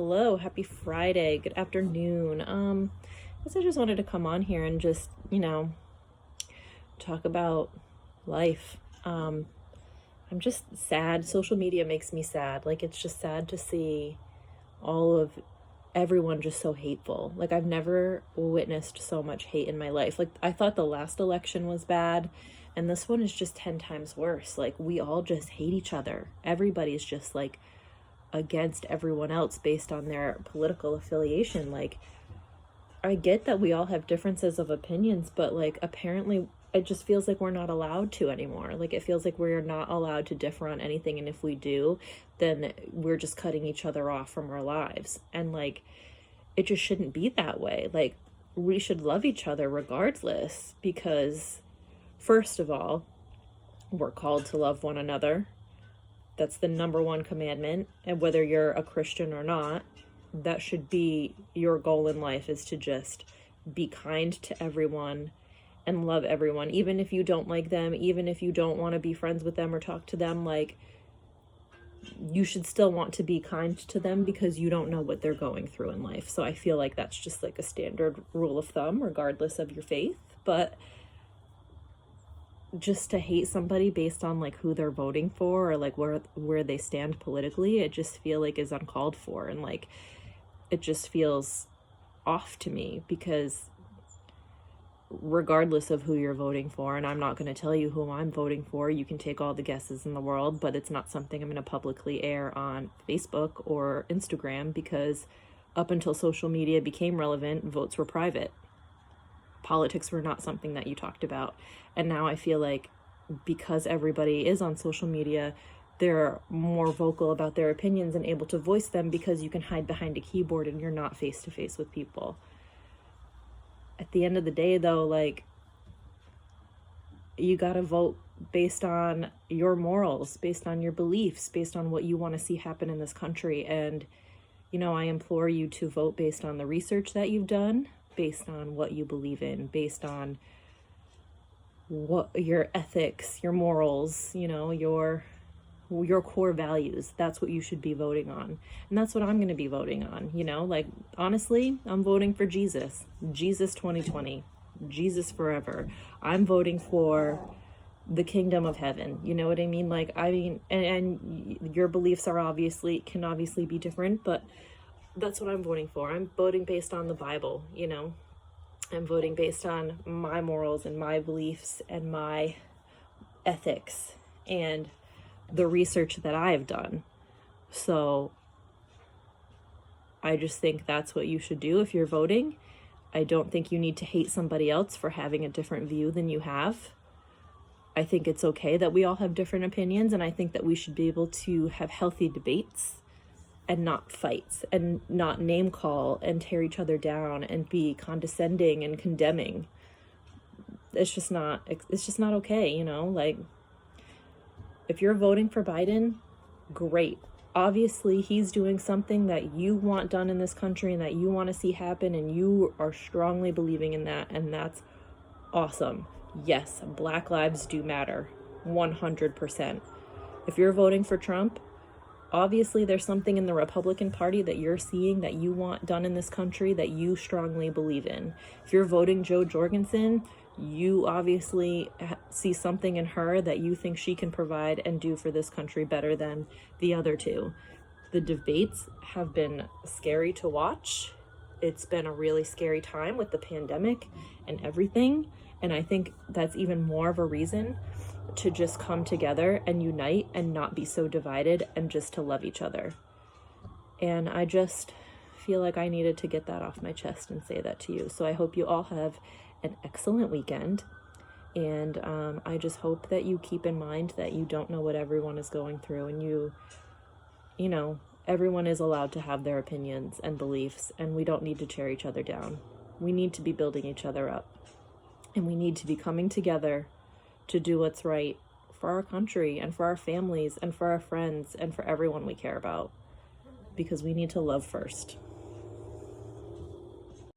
Hello, happy Friday. Good afternoon. Guess I just wanted to come on here and just, talk about life. I'm just sad. Social media makes me sad. Like, it's just sad to see all of everyone just so hateful. Like, I've never witnessed so much hate in my life. Like, I thought the last election was bad, and this one is just 10 times worse. Like, we all just hate each other. Everybody's just like against everyone else based on their political affiliation. Like, I get that we all have differences of opinions, but like apparently it just feels like we're not allowed to anymore. Like, it feels like we're not allowed to differ on anything, and if we do, then we're just cutting each other off from our lives. And like, it just shouldn't be that way. Like, we should love each other regardless, because first of all, we're called to love one another. That's the number one commandment. And whether you're a Christian or not, that should be your goal in life, is to just be kind to everyone and love everyone. Even if you don't like them, even if you don't want to be friends with them or talk to them, like, you should still want to be kind to them, because you don't know what they're going through in life. So I feel like that's just like a standard rule of thumb, regardless of your faith. But just to hate somebody based on like who they're voting for, or like where they stand politically, it just feel like is uncalled for. And like, it just feels off to me, because regardless of who you're voting for, and I'm not going to tell you who I'm voting for, you can take all the guesses in the world, but it's not something I'm going to publicly air on Facebook or Instagram, because up until social media became relevant, votes were private. Politics were not something that you talked about. And now I feel like, because everybody is on social media, they're more vocal about their opinions and able to voice them, because you can hide behind a keyboard and you're not face to face with people. At the end of the day, though, like, you gotta vote based on your morals, based on your beliefs, based on what you want to see happen in this country. And, I implore you to vote based on the research that you've done, based on what you believe in, based on what your ethics, your morals, your core values. That's what you should be voting on. And that's what I'm going to be voting on. Like, honestly, I'm voting for Jesus 2020, Jesus forever. I'm voting for the kingdom of heaven. You know what I mean? Like, and your beliefs can obviously be different, but that's what I'm voting for. I'm voting based on the Bible. I'm voting based on my morals and my beliefs and my ethics and the research that I have done. So I just think that's what you should do if you're voting. I don't think you need to hate somebody else for having a different view than you have. I think it's okay that we all have different opinions, and I think that we should be able to have healthy debates and not fights, and not name call and tear each other down and be condescending and condemning. It's just not okay. Like, if you're voting for Biden, great. Obviously, he's doing something that you want done in this country and that you want to see happen, and you are strongly believing in that, and that's awesome. Yes, Black lives do matter, 100%. If you're voting for Trump, obviously there's something in the Republican Party that you're seeing that you want done in this country that you strongly believe in. If you're voting Jo Jorgensen, you obviously see something in her that you think she can provide and do for this country better than the other two. The debates have been scary to watch. It's been a really scary time with the pandemic and everything. And I think that's even more of a reason to just come together and unite and not be so divided, and just to love each other. And I just feel like I needed to get that off my chest and say that to you. So I hope you all have an excellent weekend. And I just hope that you keep in mind that you don't know what everyone is going through, and everyone is allowed to have their opinions and beliefs, and we don't need to tear each other down. We need to be building each other up, and we need to be coming together to do what's right for our country and for our families and for our friends and for everyone we care about, because we need to love first.